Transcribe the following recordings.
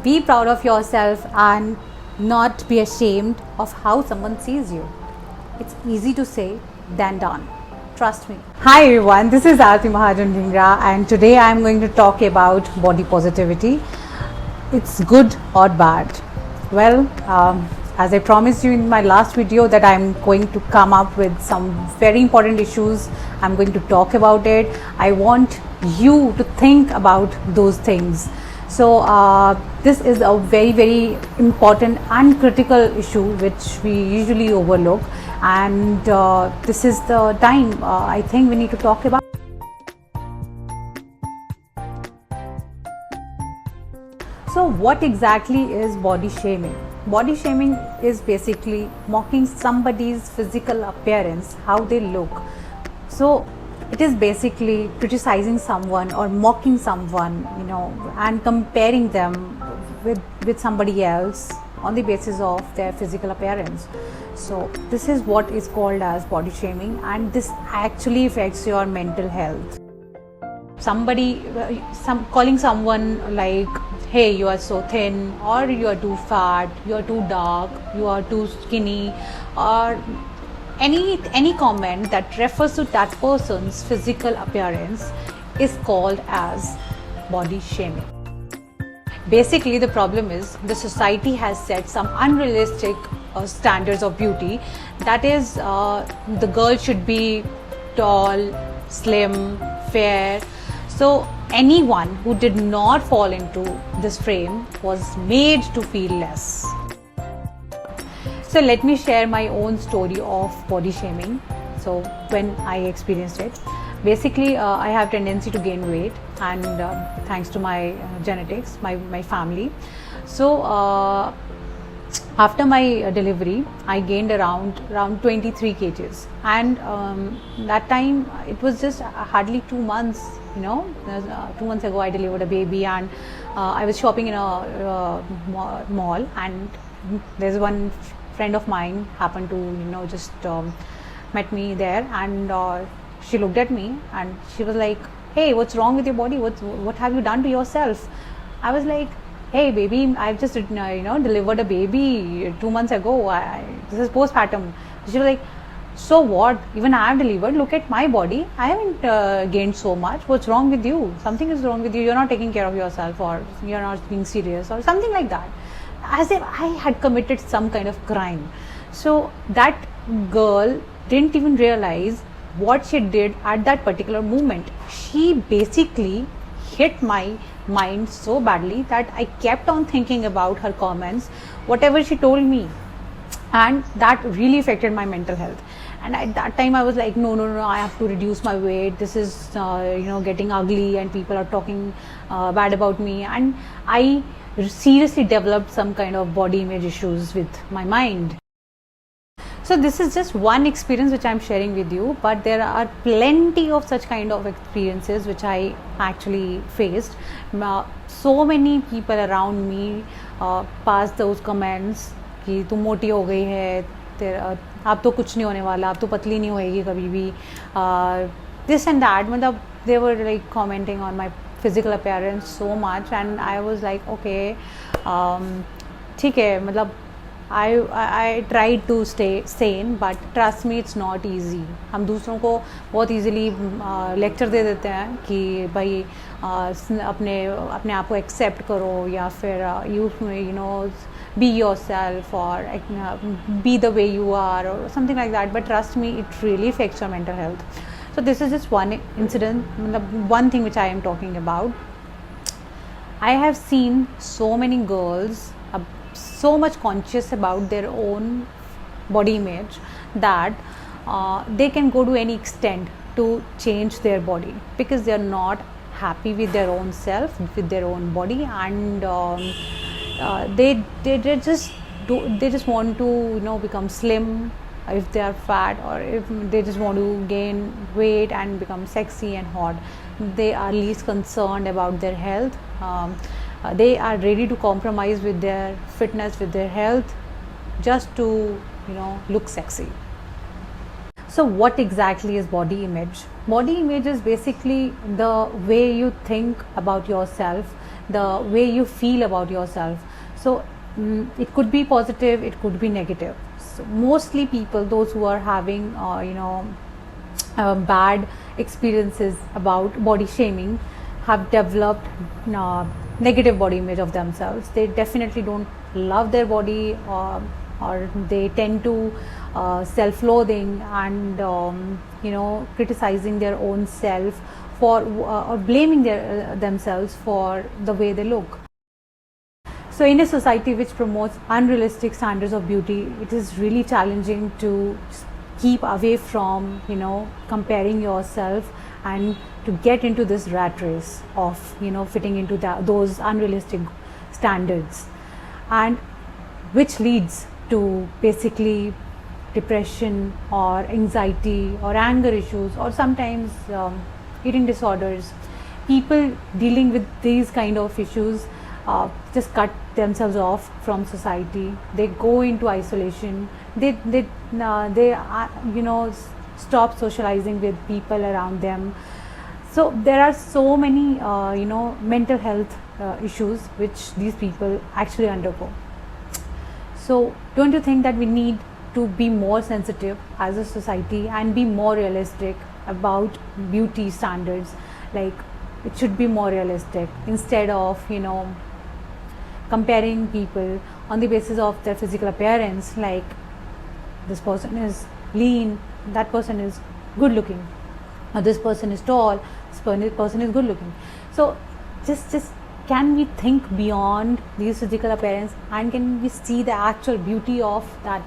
Be proud of yourself and not be ashamed of how someone sees you. It's easy to say than done. Trust me. Hi everyone, this is Aarti Mahajan Dhingra and today I am going to talk about body positivity. It's good or bad? Well, as I promised you in my last video that I'm going to come up with some very important issues. I'm going to talk about it. I want you to think about those things. So this is a very important and critical issue which we usually overlook, and this is the time I think we need to talk about. So what exactly is body shaming? Body shaming is basically mocking somebody's physical appearance, how they look. So it is basically criticizing someone or mocking someone, and comparing them with somebody else on the basis of their physical appearance. So this is what is called as body shaming, and this actually affects your mental health. Calling someone like, hey, you are so thin, or you are too fat, you are too dark, you are too skinny, or any comment that refers to that person's physical appearance is called as body shaming. Basically, the problem is the society has set some unrealistic standards of beauty. That is, the girl should be tall, slim, fair. So anyone who did not fall into this frame was made to feel less. So let me share my own story of body shaming. So when I experienced it, basically I have tendency to gain weight, and thanks to my genetics, my family. So after my delivery, I gained around 23 kgs, and that time it was just hardly 2 months. 2 months ago I delivered a baby, and I was shopping in a mall, and there's one friend of mine happened to just met me there, and she looked at me and she was like, hey, what's wrong with your body? What have you done to yourself? I was like, hey baby, I've just delivered a baby 2 months ago. This is postpartum. She was like, so what? Even I have delivered. Look at my body. I haven't gained so much. What's wrong with you? Something is wrong with you. You're not taking care of yourself, or you're not being serious, or something like that, as if I had committed some kind of crime. So that girl didn't even realize what she did at that particular moment. She basically hit my mind so badly that I kept on thinking about her comments, whatever she told me, and that really affected my mental health. And at that time I was like, no, I have to reduce my weight. This is getting ugly, and people are talking bad about me, and I seriously developed some kind of body image issues with my mind. So this is just one experience which I'm sharing with you, but there are plenty of such kind of experiences which I actually faced. So many people around me passed those comments कि तू मोटी हो गई है, अब तो कुछ नहीं होने वाला, अब तो पतली नहीं होएगी कभी भी, this and that. मतलब they were like commenting on my physical appearance so much, and I was like, okay, ठीक है, मतलब I tried to stay sane, but trust me, it's not easy. हम दूसरों को बहुत easily lecture दे देते हैं कि भाई अपने आप को accept करो, या फिर you be yourself, or be the way you are, or something like that. But trust me, it really affects your mental health. So this is just one incident, one thing which I am talking about. I have seen so many girls so much conscious about their own body image that they can go to any extent to change their body, because they are not happy with their own self, with their own body, and they just want to become slim if they are fat, or if they just want to gain weight and become sexy and hot. They are least concerned about their health. They are ready to compromise with their fitness, with their health, just to look sexy. So what exactly is body image? Body image is basically the way you think about yourself, the way you feel about yourself. So it could be positive, it could be negative. So mostly people, those who are having bad experiences about body shaming, have developed negative body image of themselves. They definitely don't love their body, or they tend to self-loathing and criticizing their own self for or blaming themselves for the way they look. So in a society which promotes unrealistic standards of beauty, it is really challenging to keep away from comparing yourself and to get into this rat race of fitting into those unrealistic standards, and which leads to basically depression or anxiety or anger issues, or sometimes eating disorders. People dealing with these kind of issues just cut themselves off from society. They go into isolation. They stop socializing with people around them. So there are so many mental health issues which these people actually undergo. So don't you think that we need to be more sensitive as a society and be more realistic about beauty standards? Like, it should be more realistic instead of comparing people on the basis of their physical appearance, like this person is lean, that person is good looking, or this person is tall, this person is good looking. So just can we think beyond these physical appearance, and can we see the actual beauty of that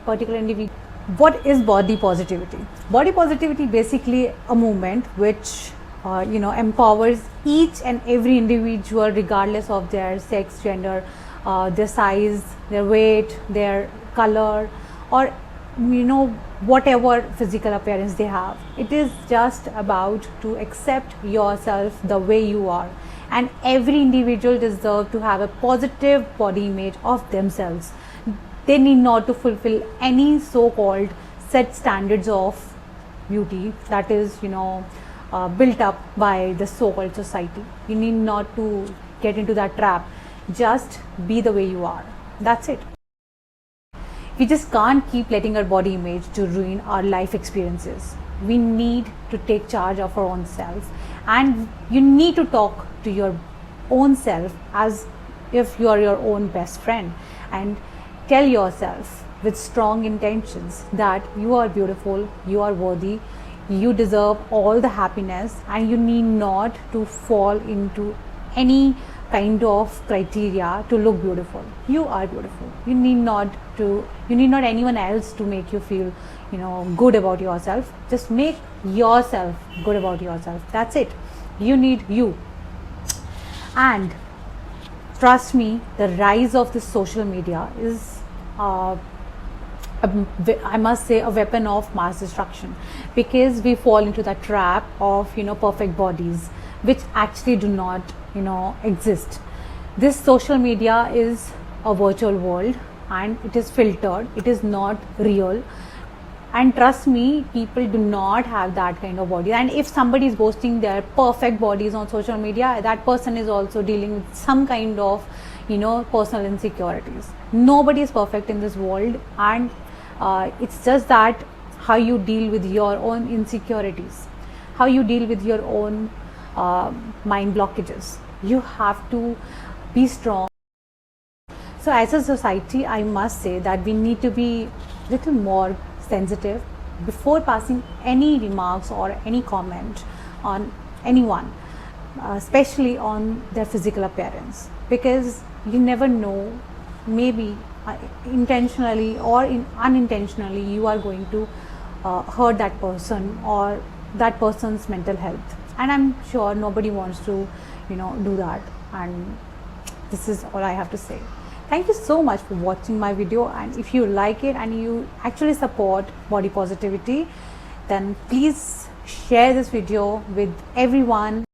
particular individual? What is body positivity? Body positivity basically a movement which empowers each and every individual, regardless of their sex, gender, their size, their weight, their color, or whatever physical appearance they have. It is just about to accept yourself the way you are, and every individual deserves to have a positive body image of themselves. They need not to fulfill any so-called set standards of beauty that is built up by the so-called society. You need not to get into that trap. Just be the way you are. That's it. We just can't keep letting our body image to ruin our life experiences. We need to take charge of our own self, and you need to talk to your own self as if you are your own best friend, and tell yourself with strong intentions that you are beautiful, you are worthy, you deserve all the happiness, and you need not to fall into any kind of criteria to look beautiful. You are beautiful. You need not anyone else to make you feel good about yourself. Just make yourself good about yourself. That's it. You need you. And trust me, the rise of this social media is I must say a weapon of mass destruction, because we fall into the trap of perfect bodies which actually do not exist. This social media is a virtual world, and it is filtered, it is not real. And trust me, people do not have that kind of body. And if somebody is boasting their perfect bodies on social media, that person is also dealing with some kind of personal insecurities. Nobody is perfect in this world, and it's just that how you deal with your own insecurities, how you deal with your own mind blockages. You have to be strong. So as a society, I must say that we need to be little more sensitive before passing any remarks or any comment on anyone, especially on their physical appearance, because you never know, maybe intentionally or unintentionally you are going to hurt that person or that person's mental health, and I'm sure nobody wants to do that. And this is all I have to say. Thank you so much for watching my video, and if you like it and you actually support body positivity, then please share this video with everyone.